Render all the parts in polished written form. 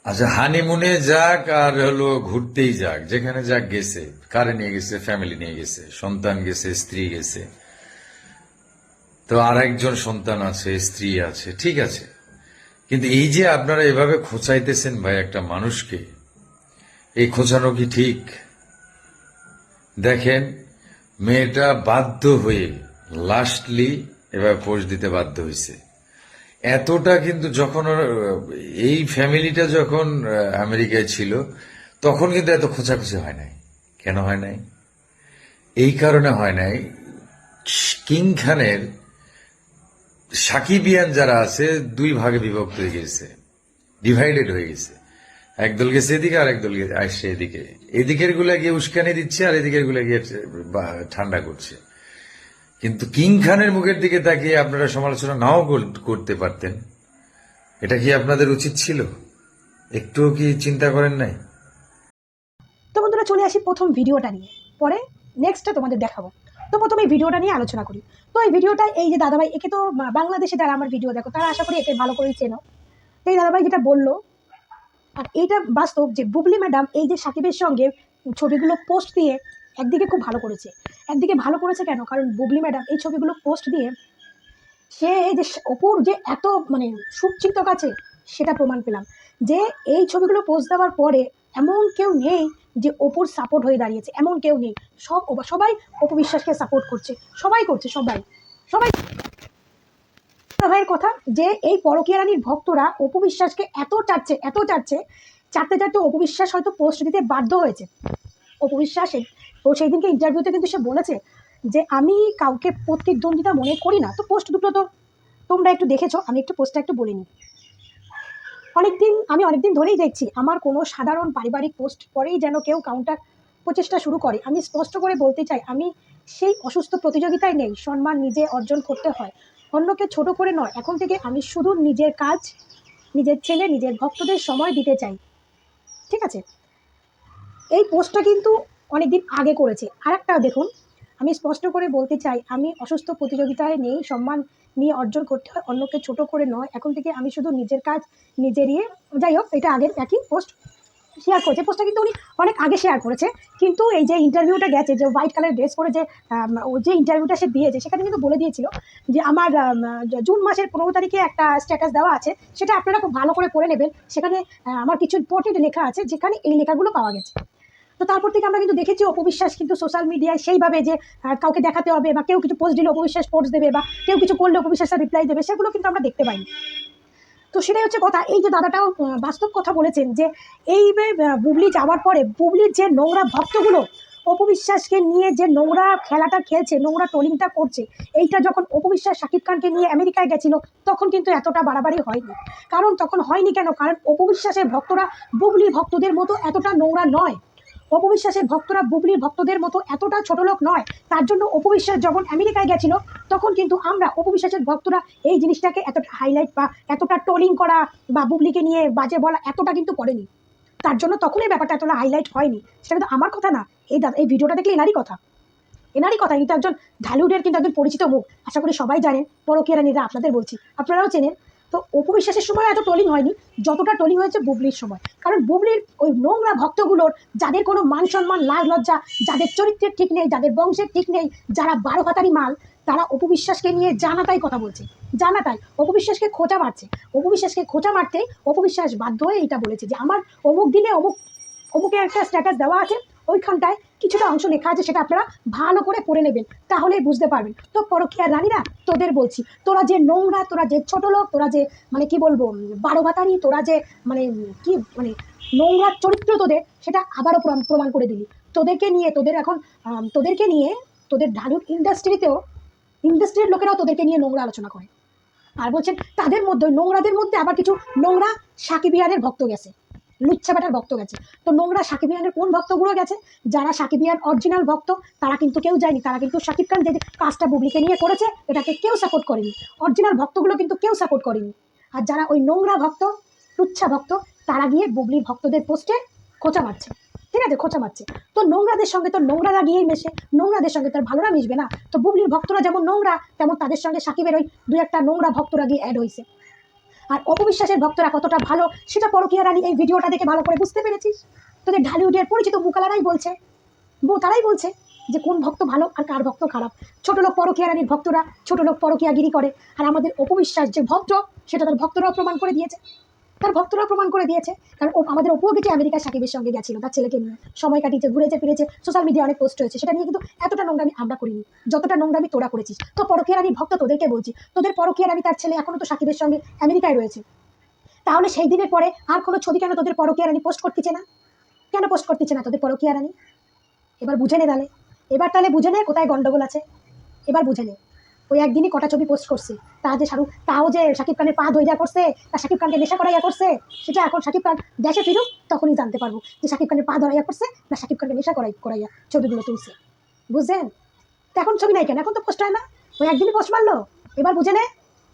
আচ্ছা, হানিমুনে যাক আর হলো ঘুরতেই যাক, যেখানে যাক গেছে, কারে নিয়ে গেছে, ফ্যামিলি নিয়ে গেছে, সন্তান গেছে, স্ত্রী গেছে, তো আর একজন সন্তান আছে, স্ত্রী আছে, ঠিক আছে। কিন্তু এই যে আপনারা এভাবে খোঁচাইতেছেন ভাই একটা মানুষকে, এই খোঁচানো কি ঠিক? দেখেন, মেয়েটা বাধ্য হয়ে লাস্টলি এভাবে পোস্ট দিতে বাধ্য হয়েছে। এতটা কিন্তু যখন এই ফ্যামিলিটা যখন আমেরিকায় ছিল, তখন কিন্তু এত খোঁচাখুচি হয় নাই। কেন হয় নাই? এই কারণে হয় নাই, কিং খানের সাকিবিয়ান যারা আছে দুই ভাগে বিভক্ত হয়ে গেছে, ডিভাইডেড হয়ে গেছে। একদল গেছে এদিকে আর একদল আসছে এদিকে। এদিকের গুলা গিয়ে উস্কানি দিচ্ছে আর এদিকের গুলা গিয়ে ঠান্ডা করছে। কিন্তু কিং খানের মুখের দিকে তাকিয়ে আপনারা সমালোচনা নাও করতে পারতেন। এটা কি আপনাদের উচিত ছিল? একটুও কি চিন্তা করেন নাই? তো বন্ধুরা, চলে আসি প্রথম ভিডিওটা নিয়ে, পরে নেক্সটটা তোমাদের দেখাবো। তো প্রথমে এই ভিডিওটা নিয়ে আলোচনা করি। তো এই ভিডিওটা, এই যে দাদাভাই, একে তো বাংলাদেশে যারা আমার ভিডিও দেখো তারা আশা করি একে ভালো করেই চেনো। তো এই দাদাভাই যেটা বললো, আর এইটা বাস্তব, যে বুবলি ম্যাডাম এই যে সাকিবের সঙ্গে ছবিগুলো পোস্ট দিয়ে একদিকে খুব ভালো করেছে। একদিকে ভালো করেছে কেন? কারণ বুবলি ম্যাডাম এই ছবিগুলো পোস্ট দিয়ে সে যে অপুর যে এত মানে শুভচিন্তক আছে সেটা প্রমাণ পেলাম। যে এই ছবিগুলো পোস্ট দেওয়ার পরে এমন কেউ নেই যে অপুর সাপোর্ট হয়ে দাঁড়িয়েছে, এমন কেউ নেই। সবাই অপু বিশ্বাসকে সাপোর্ট করছে, সবাই করছে, সবাই সবাই ভাইয়ের কথা, যে এই পরকীয়া রানীর ভক্তরা অপু বিশ্বাসকে এত চাচ্ছে, এত চাচ্ছে, চারতে চারতে অপু বিশ্বাস হয়তো পোস্ট দিতে বাধ্য হয়েছে। অপু বিশ্বাস তো সেই দিনকে ইন্টারভিউতে কিন্তু সে বলেছে যে আমি কাউকে প্রতিদ্বন্দ্বিতা মনে করি না। তো পোস্ট দুটো তো তোমরা একটু দেখেছো, আমি একটু পোস্টটা একটু বলিনি। আমি অনেকদিন ধরেই দেখছি আমার কোনো সাধারণ পারিবারিক পোস্ট পরেই যেন কেউ কাউন্টার প্রচেষ্টা শুরু করে। আমি স্পষ্ট করে বলতে চাই, আমি সেই অসুস্থ প্রতিযোগিতায় নেই। সম্মান নিজে অর্জন করতে হয়, অন্যকে ছোট করে নয়। এখন থেকে আমি শুধু নিজের কাজ, নিজের ছেলে, নিজের ভক্তদের সময় দিতে চাই। ঠিক আছে, এই পোস্টটা কিন্তু অনেকদিন আগে করেছে। আর একটা দেখুন, আমি স্পষ্ট করে বলতে চাই, আমি অসুস্থ প্রতিযোগিতায় নেই। সম্মান নিয়ে অর্জন করতে হয়, অন্যকে ছোট করে নয়। এখন থেকে আমি শুধু নিজের কাজ নিজের ইয়ে। যাই হোক, এটা আগের একই পোস্ট শেয়ার করেছে। পোস্টটা কিন্তু উনি অনেক আগে শেয়ার করেছে। কিন্তু এই যে ইন্টারভিউটা গেছে, যে হোয়াইট কালার ড্রেস পরে যে ও যে ইন্টারভিউটা সে দিয়েছে, সেখানে কিন্তু বলে দিয়েছিল যে আমার জুন মাসের 15 তারিখে একটা স্ট্যাটাস দেওয়া আছে, সেটা আপনারা খুব ভালো করে পড়ে নেবেন। সেখানে আমার কিছু ইম্পর্টেন্ট লেখা আছে, যেখানে এই লেখাগুলো পাওয়া গেছে। তো তারপর থেকে আমরা কিন্তু দেখেছি অপু বিশ্বাস কিন্তু সোশ্যাল মিডিয়ায় সেইভাবে যে কাউকে দেখাতে হবে, বা কেউ কিছু পোস্ট দিলে অপু বিশ্বাস পোস্ট দেবে, বা কেউ কিছু করলে অপু বিশ্বাস রিপ্লাই দেবে, সেগুলো কিন্তু আমরা দেখতে পাইনি। তো সেটাই হচ্ছে কথা। এই যে দাদাটাও বাস্তব কথা বলেছেন, যে এই বুবলি যাওয়ার পরে বুবলির যে নোংরা ভক্তগুলো অপু বিশ্বাসকে নিয়ে যে নোংরা খেলাটা খেলছে, নোংরা ট্রোলিংটা করছে, এইটা যখন অপু বিশ্বাস শাকিব খানকে নিয়ে আমেরিকায় গেছিল, তখন কিন্তু এতটা বাড়াবাড়ি হয়নি। কারণ তখন হয়নি কেন? কারণ অপু বিশ্বাসের ভক্তরা বুবলি ভক্তদের মতো এতটা নোংরা নয়। অপু বিশ্বাসের ভক্তরা বুবলির ভক্তদের মতো এতটা ছোট লোক নয়। তার জন্য অপু বিশ্বাস যখন আমেরিকায় গেছিল, তখন কিন্তু আমরা অপু বিশ্বাসের ভক্তরা এই জিনিসটাকে এতটা হাইলাইট বা এতটা ট্রোলিং করা বা বুবলিকে নিয়ে বাজে বলা এতটা কিন্তু করেনি। তার জন্য তখন এই ব্যাপারটা এতটা হাইলাইট হয়নি। সেটা কিন্তু আমার কথা না, এই ভিডিওটা দেখলে এনারই কথা। এনারই কথা। কিন্তু একজন ঢালিউডের কিন্তু একজন পরিচিত মুখ, আশা করি সবাই জানেন। পরকীয়া রানীরা আপনাদের বলছি, আপনারাও চেনেন। তো অপু বিশ্বাসের সময় এত ট্রোলিং হয়নি যতটা ট্রোলিং হয়েছে বুবলির সময়। কারণ বুবলির ওই নোংরা ভক্তগুলোর, যাদের কোনো মান সম্মান লাজ লজ্জা, যাদের চরিত্রের ঠিক নেই, যাদের বংশের ঠিক নেই, যারা 12 হাতারি মাল, তারা অপু বিশ্বাসকে নিয়ে জানাতাই কথা বলছে, জানাতাই অপু বিশ্বাসকে খোঁচা মারছে। অপু বিশ্বাসকে খোঁচা মারতেই অপু বিশ্বাস বাধ্য হয়ে এটা বলেছে যে আমার অমুক দিনে অমুকের একটা স্ট্যাটাস দেওয়া আছে, ওইখানটায় কিছুটা অংশ লেখা আছে, সেটা আপনারা ভালো করে পড়ে নেবেন, তাহলেই বুঝতে পারবেন। তো পরকীয়া রানীরা, তোদের বলছি, তোরা যে নোংরা, তোরা যে ছোট লোক, তোরা যে মানে কি বলবো 12 ভাতারি, তোরা যে মানে কি মানে নোংরা চরিত্র তোদের, সেটা আবারও প্রমাণ করে দিলি। তোদেরকে নিয়ে তোদের ঢালিউড ইন্ডাস্ট্রির লোকেরাও তোদেরকে নিয়ে নোংরা আলোচনা করে। আর বলছেন তাদের মধ্যে, নোংরাদের মধ্যে আবার কিছু নোংরা সাকিবিয়ানের ভক্ত গেছে, লুচ্ছা বেটার ভক্ত গেছে। তো নোংরা সাকিবিয়ানের কোন ভক্তগুলো গেছে? যারা সাকিবিয়ান অরিজিনাল ভক্ত, তারা কিন্তু কেউ যায়নি। তারা কিন্তু শাকিব খান যে কাজটা বুবলিকে নিয়ে করেছে, এটাকে কেউ সাপোর্ট করেনি। অরিজিনাল ভক্তগুলো কিন্তু কেউ সাপোর্ট করেনি। আর যারা ওই নোংরা ভক্ত, লুচ্ছা ভক্ত, তারা গিয়ে বুবলির ভক্তদের পোস্টে খোঁচা মারছে। ঠিক আছে, খোঁচা মারছে। তো নোংরাদের সঙ্গে তো নোংরারা গিয়েই মেশে, নোংরাদের সঙ্গে তার ভালোরা মিশবে না। তো বুবলির ভক্তরা যেমন নোংরা, তেমন তাদের সঙ্গে সাকিবের ওই দু একটা নোংরা ভক্তরা গিয়ে অ্যাড হয়েছে। আর অপবিশ্বাসের ভক্তরা কতটা ভালো সেটা পরকীয়া রানী এই ভিডিওটা দেখে ভালো করে বুঝতে পেরেছিস। তোদের ঢালিউডের পরিচিত মুকালারাই বলছে, তারাই বলছে যে কোন ভক্ত ভালো আর কার ভক্ত খারাপ। ছোট লোক পরকীয়া রানীর ভক্তরা ছোট লোক পরকীয়াগিরি করে, আর আমাদের অপবিশ্বাস যে ভদ্র সেটা তার ভক্তরাও প্রমাণ করে দিয়েছে, কারণ আমাদের অপুও কিছু আমেরিকা সাকিবের সঙ্গে গেছিল তার ছেলেকে নিয়ে, সময় কাটিয়েছে, ঘুরেছে ফিরেছে, সোশ্যাল মিডিয়া অনেক পোস্ট হয়েছে, সেটা নিয়ে কিন্তু এতটা নোংরামি আমরা করিনি যতটা নোংরামি তোরা করেছিস। তো পরকীয়া রানীর ভক্ত তোদেরকে বলছি, তোদের পরকীয়া রানী তার ছেলে এখনো তো সাকিবের সঙ্গে আমেরিকায় রয়েছে, তাহলে সেই দিনের পরে আর কোনো ছবি কেন তোদের পরকীয়া রানী পোস্ট করতেছে না? কেন পোস্ট করতেছে না তোদের পরকীয়া রানী? এবার বুঝে নে তাহলে বুঝে নে কোথায় গন্ডগোল আছে। এবার বুঝে নে, ওই একদিনই কটা ছবি পোস্ট করছে, তাও যে শাকিব খানের পা ধইরা করছে, তা শাকিব খানকে নেশা করাইয়া করছে, সেটা এখন শাকিব খান দেশে ফিরুক তখনই জানতে পারবো যে শাকিব খানের পা ধরাইয়া করছে না শাকিব খানকে নেশা করাইয়া ছবিগুলো তুলছে। বুঝছেন? তো এখন ছবি নাই কেন, এখন তো পোস্ট হয় না, ওই একদিনই পোস্ট মারলো। এবার বুঝে নে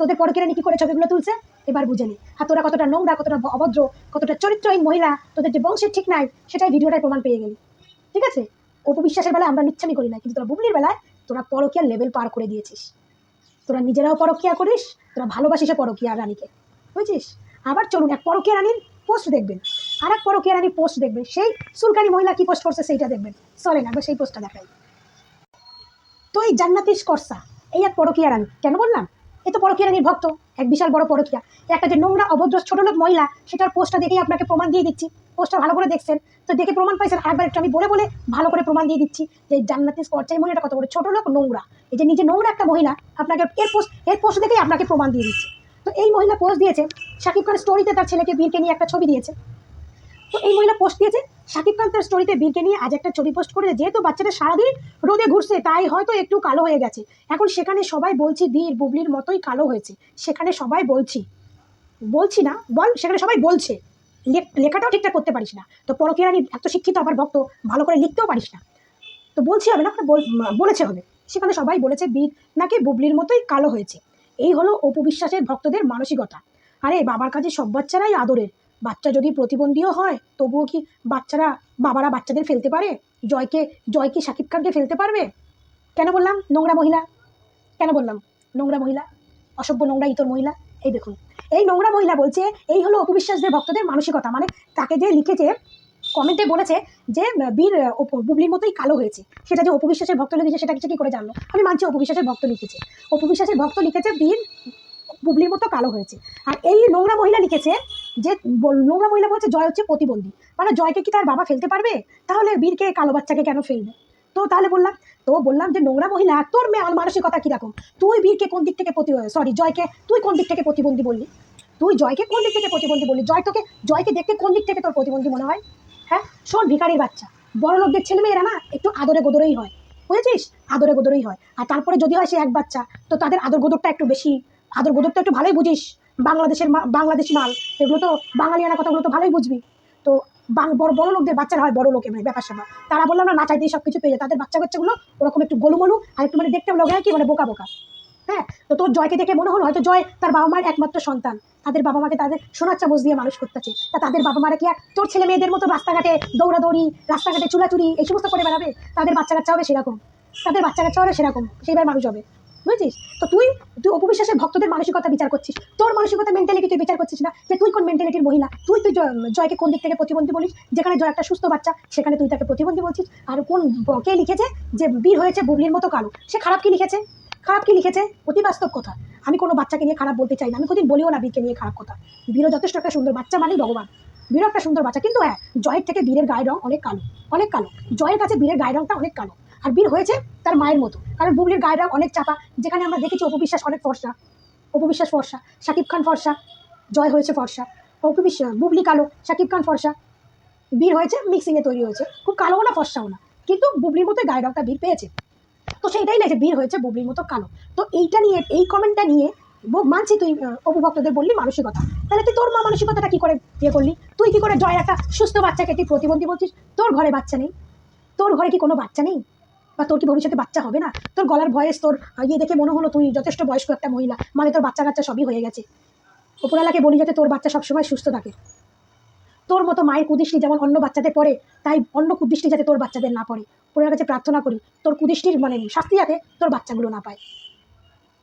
তোদের পরকীয়া রানী কি করে ছবিগুলো তুলছে, এবার বুঝে নে। আর তোরা কতটা নোংরা, কতটা অভদ্র, কতটা চরিত্রহীন মহিলা, তোদের যে বংশের ঠিক নাই সেটাই ভিডিওটায় প্রমাণ পেয়ে গেলি। ঠিক আছে, অপবিশ্বাসের বেলায় আমরা নিচ্ছামি করি না, কিন্তু তোরা বুবলির বেলায় তোরা পরকীয়ার লেভেল পার করে দিয়েছিস। তোরা নিজেরাও পরকীয়া করিস, তোরা ভালোবাসিস পরকীয়া রানীকে, বুঝছিস? আবার চলুন এক পরকীয়া রানীর পোস্ট দেখবেন, আর এক পরকীয়া রানীর পোস্ট দেখবেন, সেই সুলকানি মহিলা কি পোস্ট করছে সেইটা দেখবেন। চলেন একবার সেই পোস্টটা দেখাই। তো এই জান্নাতিস করসা এই এক পরকীয়া রানী, কেন বললাম এ তো পরকীয়া রানীর ভক্ত, এক বিশাল বড় পরকীয়া। একটা যে নোংরা অভদ্র ছোট লোক মহিলা, সেটার পোস্টটা দেখেই আপনাকে প্রমাণ দিয়ে দিচ্ছি। পোস্টটা ভালো করে দেখছেন তো, দেখে প্রমাণ পাইছেন, আরেকবার একটু আমি বলে ভালো করে প্রমাণ দিয়ে দিচ্ছি যে জান্নাতিস করসা এই মহিলাটা কত বড় ছোট লোক, নোংরা। এই যে নিজে নোংরা একটা মহিলা, আপনাকে এর পোস্ট দেখেই আপনাকে প্রমাণ দিয়ে দিচ্ছে। তো এই মহিলা পোস্ট দিয়েছে শাকিব খানের স্টোরিতে, তার ছেলেকে বীরকে নিয়ে একটা ছবি দিয়েছে। তো এই মহিলা পোস্ট দিয়েছে শাকিব খান তার স্টোরিতে বীরকে নিয়ে আজ একটা ছবি পোস্ট করেছে, যেহেতু বাচ্চাটা সারাদিন রোদে ঘুরছে তাই হয়তো একটু কালো হয়ে গেছে। এখন সেখানে সবাই বলছি বীর বুবলির মতোই কালো হয়েছে, সেখানে সবাই বলছি না বল, সেখানে সবাই বলছে, লেখাটাও ঠিকঠাক করতে পারিস না। তো পরকীয়া রানী এত শিক্ষিত আবার ভক্ত, ভালো করে লিখতেও পারিস না, তো বলছি হবে না, বলেছে হবে। সেখানে সবাই বলেছে বীর নাকি বুবলির মতোই কালো হয়েছে। এই হলো অপবিশ্বাসের ভক্তদের মানসিকতা। আরে বাবার কাছে সব বাচ্চারাই আদরের, বাচ্চা যদি প্রতিবন্ধীও হয় তবুও কি বাবারা বাচ্চাদের ফেলতে পারে? জয় কি শাকিব খানকে ফেলতে পারবে? কেন বললাম নোংরা মহিলা, কেন বললাম নোংরা মহিলা, অসভ্য নোংরা ইতর মহিলা? এই দেখুন, এই নোংরা মহিলা বলছে এই হলো অপবিশ্বাসদের ভক্তদের মানসিকতা। মানে তাকে যে লিখেছে, কমেন্টে বলেছে যে বীর বুবলির মতোই কালো হয়েছে, সেটা যে অপবিশ্বাসের ভক্ত লিখেছে সেটা কিছু কি করে জানলো? আমি মানছি অপবিশ্বাসের ভক্ত লিখেছে, বীর বুবলির মতো কালো হয়েছে। আর এই নোংরা মহিলা লিখেছে যে নোংরা মহিলা বলছে জয় হচ্ছে প্রতিবন্ধী, মানে জয়কে কি তার বাবা ফেলতে পারবে? তাহলে বীরকে কালো বাচ্চাকে কেন ফেলবে? তো তাহলে বললাম যে নোংরা মহিলা তোর মানসিকতা কিরকম? তুই বীরকে কোন দিক থেকে জয়কে তুই কোন দিক থেকে প্রতিবন্ধী বললি? জয়কে দেখতে কোন দিক থেকে তোর প্রতিবন্ধী মনে হয়? হ্যাঁ শোন ভিখারির বাচ্চা, বড় লোকদের ছেলে মেয়েরা না একটু আদরে গোদরেই হয়, বুঝেছিস? আদরে গোদরেই হয়। আর তারপরে যদি হয় সে এক বাচ্চা, তো তাদের আদর গোদরটা একটু বেশি, আদর গোদরটা একটু ভালোই বুঝিস। বাংলাদেশি মাল, এগুলো তো বাঙালিয়ানা কথাগুলো তো ভালোই বুঝবি। তো বড় লোকদের বাচ্চারা হয় বড় লোকে, মানে ব্যাপার স্যাপার তারা বললাম না চাইতেই সব কিছু পেয়ে যায়, তাদের বাচ্চাগুলো ওরকম একটু গোলুমলু আর একটু মানে দেখতে লোক কি মানে বোকা বোকা। হ্যাঁ, তো তোর জয়কে দেখে মনে হলো হয়তো জয় তার বাবা মায়ের একমাত্র সন্তান, তাদের বাবা মাকে তাদের সোনার চামচ দিয়ে মানুষ করতেছে, তা তাদের বাবা মারা কি আর তোর ছেলে মেয়েদের মতো রাস্তাঘাটে দৌড়াদৌড়ি, রাস্তাঘাটে চুলাচুরি এই সমস্ত করে বেড়াবে? তাদের বাচ্চা কাচ্চা হবে সেরকম, সেইভাবে মানুষ হবে, বুঝছিস? তো তুই অপবিশ্বাসের ভক্তদের মানসিকতা বিচার করছিস, তোর মানসিকতা মেন্টালিটি তুই বিচার করছিস না যে তুই কোন মেন্টালিটির মহিলা। তুই জয়কে কোন দিক থেকে প্রতিবন্ধী বলিস? যেখানে জয় একটা সুস্থ বাচ্চা সেখানে তুই তাকে প্রতিবন্ধী বলছিস। আর কে লিখেছে যে বীর হয়েছে বুবলির মতো কালো, সে খারাপ কি লিখেছে? অতি বাস্তব কথা। আমি কোনো বাচ্চাকে নিয়ে খারাপ বলতে চাই না, আমি কোনোদিন বলিও না বীরকে নিয়ে খারাপ কথা। বীরও যথেষ্ট একটা সুন্দর বাচ্চা, মানে ভগবান, বীরও একটা সুন্দর বাচ্চা, কিন্তু হ্যাঁ জয়ের থেকে বীরের গায়ের রং অনেক কালো। জয়ের কাছে বীরের গায়ের রংটা অনেক কালো, আর বীর হয়েছে তার মায়ের মতো, কারণ বুবলির গায়ের রং অনেক চাপা। যেখানে আমরা দেখেছি অপবিশ্বাস অনেক ফর্সা, শাকিব খান ফর্সা, জয় হয়েছে ফর্সা, বুবলি কালো, শাকিব খান ফর্সা, বীর হয়েছে মিক্সিংয়ে তৈরি হয়েছে, খুব কালোও না ফর্সাও না, কিন্তু বুবলির মতো গায়ের রংটা বীর পেয়েছে। তো সেইটাই লেগেছে বীর হয়েছে বুবলির মতো কালো। তো এইটা নিয়ে, এই কমেন্টটা নিয়ে মানছি তুই অপু ভক্তদের বললি মানসিকতা, তাহলে তুই তোর মানসিকতাটা কি করে করলি? তুই কি করে জয় একটা সুস্থ বাচ্চাকে তুই প্রতিবন্ধী বলছিস? তোর ঘরে বাচ্চা নেই? তোর ঘরে কি কোনো বাচ্চা নেই? বা তোর কি ভবিষ্যতে বাচ্চা হবে না? তোর গলার ভয়েস, তোর দেখে মনে হলো তুই যথেষ্ট বয়স্ক একটা মহিলা, মানে তোর বাচ্চা কাচ্চা সবই হয়ে গেছে। উপরওয়ালাকে বলি যাতে তোর বাচ্চা সবসময় সুস্থ থাকে। তোর মতো মায়ের কুদৃষ্টি যেমন অন্য বাচ্চাদের পড়ে, তাই অন্য কুদৃষ্টি যাতে তোর বাচ্চাদের না পড়ে। উপরের কাছে প্রার্থনা করি তোর কুদৃষ্টির মানে শাস্তি যাতে তোর বাচ্চাগুলো না পায়।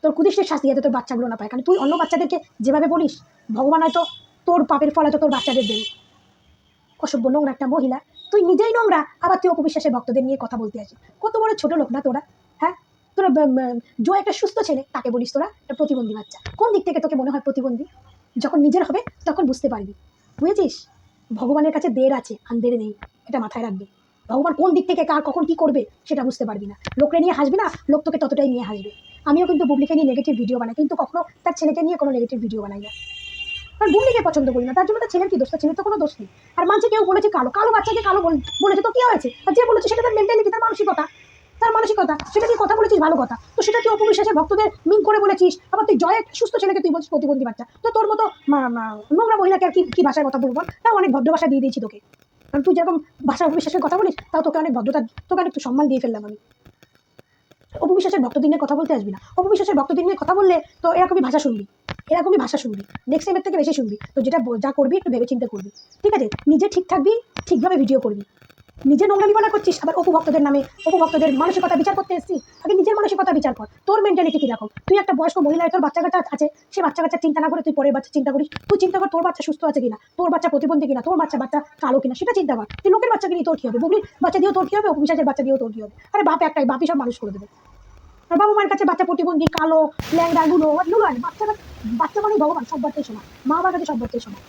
তোর কুদৃষ্টির শাস্তি যাতে তোর বাচ্চাগুলো না পায়, কারণ তুই অন্য বাচ্চাদেরকে যেভাবে বলিস, ভগবান হয়তো তোর পাপের ফল হয়তো তোর বাচ্চাদের দেবে। অসভ্য নোংরা একটা মহিলা, তুই নিজেই নোংরা, আবার তুই অপবিশ্বাসের ভক্তদের নিয়ে কথা বলতে আসিস। কত বড় ছোট লোক না তোরা, হ্যাঁ? তোরা জয় একটা সুস্থ ছেলে, তাকে বলিস তোরা একটা প্রতিবন্ধী বাচ্চা। কোন দিক থেকে তোকে মনে হয় প্রতিবন্ধী? যখন নিজের হবে তখন বুঝতে পারবি, বুঝেছিস? ভগবানের কাছে দের আছে, আন্দের নেই, এটা মাথায় রাখবি। ভগবান কোন দিক থেকে কার কখন কি করবে সেটা বুঝতে পারবি না। লোককে নিয়ে হাসবি না, লোক তোকে ততটাই নিয়ে হাসবে। আমিও কিন্তু বুবলিকে নিয়ে নেগেটিভ ভিডিও বানাই, কিন্তু কখনো তার ছেলেকে নিয়ে কোনো নেগেটিভ ভিডিও বানাই না। কারণ বুবলিকে পছন্দ করি না, তার জন্য তার ছেলের কি দোষ? তার ছেলের তো কোনো দোষ নেই। আর মানছে কেউ বলেছে কালো, কালো বাচ্চাকে কালো বলেছে, তো কি হয়েছে? আর যে বলেছে সেটা তার মেন্টালিটি, তার মানসিকতা, তার মানসিকতা, সেটা তুই কথা বলেছিস ভালো কথা, তো সেটা তুই অপবিশ্বাসের ভক্তদের মিন করে বলেছিস। আবার তুই জয় একটা সুস্থ ছেলেকে তুই বলছিস প্রতিবন্ধী বাচ্চা। তো তোর মতো নোংরা মহিলাকে আর কি কি ভাষায় কথা বলবো? তাও অনেক ভদ্র ভাষা দিয়ে দিয়েছি তোকে, কারণ তুই যেরকম ভাষা অপবিশ্বাসের কথা বলিস, তাও তোকে অনেক ভদ্রতা, তোকে অনেক সম্মান দিয়ে ফেললাম আমি। অপবিশ্বাসের ভক্তদের নিয়ে কথা বলতে আসবি না। অপবিশ্বাসের ভক্তদের নিয়ে কথা বললে তো এরকমই ভাষা শুনবি, এরকমই ভাষা শুনবি, নেক্সট টাইমের থেকে বেশি শুনবি। তো যেটা যা করবি একটু ভেবে চিন্তে করবি, ঠিক আছে? নিজে ঠিক থাকবি, ঠিকভাবে ভিডিও করবি। নিজে নোংরামি বলা করছিস, আবার অপভক্তদের নামে, অপভক্তদের মানসিকতা বিচার করতে এসেছিস। আগে নিজের মানসিকতা বিচার কর, তোর মেন্টালিটি কিরকম। তুই একটা বয়স্ক মহিলা, তোর বাচ্চা কাচ্চা আছে, সে বাচ্চা কাচ্চা চিন্তা না করে তুই পরের বাচ্চা চিন্তা করিস। তুই চিন্তা কর তোর বাচ্চা সুস্থ আছে কিনা, তোর বাচ্চা প্রতিবন্ধী কিনা, তোর বাচ্চা কালো কিনা, সেটা চিন্তা কর। তুই লোকের বাচ্চাকে নিয়ে তোর কি হবে? বুবলির বাচ্চা দিয়েও তোর কি হবে? অপবিশ্বাসের বাচ্চা দিয়েও তোর কি হবে? আরে বাপ একটাই, বাপই সব মানুষ করে দেবে। আর বাবা মায়ের কাছে বাচ্চা প্রতিবন্ধী, কালো, ল্যাংড়া, লুলো, বাচ্চা মানে ভগবান, সব বাচ্চাই সমান। মা বাবার কাছে সব বাচ্চাই সমান।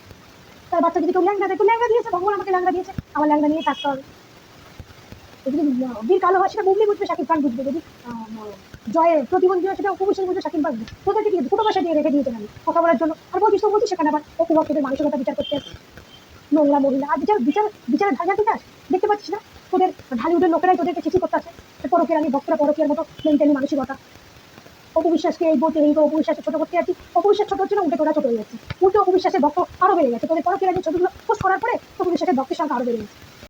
তার বাচ্চা যদি কেউ ল্যাংড়া দেয়, তো ল্যাংড়া দিয়েছে, ভগবান আমাকে ল্যাংড়া দিয়েছে, আমার ল্যাংড়া নিয়ে থাকতে হবে। যদি বীর কালো হয় সেটা বুবলি বুঝবে, শাকিব খান বুঝবে। যদি জয়ের প্রতিবন্ধী হয় সেটা অপবিশ্বাস বুঝবে, শাকিব খান বুঝবে। তোদেরকে কি দুটো ভাষা দিয়ে রেখে দিয়েছেন আমি কথা বলার জন্য, আর বলছিস তো বলছিস সেখানে আবার অপভক্তদের মানসিকতা বিচার করতে আসছিস। নোংরা মহিলা, আর বিচারের ঢাকা ঠিক আছে, দেখতে পাচ্ছিস না? তোদের ঢালিউডের লোকেরাই তোদেরকে চিঠি করতে আছে, পরকের আমি ভক্তরা পরকের মতো মেন্টালি মানসিকতা। অপবিশ্বাসকে এই বলতে এই অপবিশ্বাসকে ছোট করতে যাচ্ছি, অপবিশ্বাস ছোট হচ্ছে না, উল্টে তোরা ছোট হয়ে যাচ্ছে। উল্টে অপবিশ্বাসের ভক্ত আরো বেড়ে গেছে। তোদের পরকের আগে ছবিগুলো পোস্ট করার পরে অপবিশ্বাসের ভক্তের সংখ্যা আরো বেড়ে গেছে।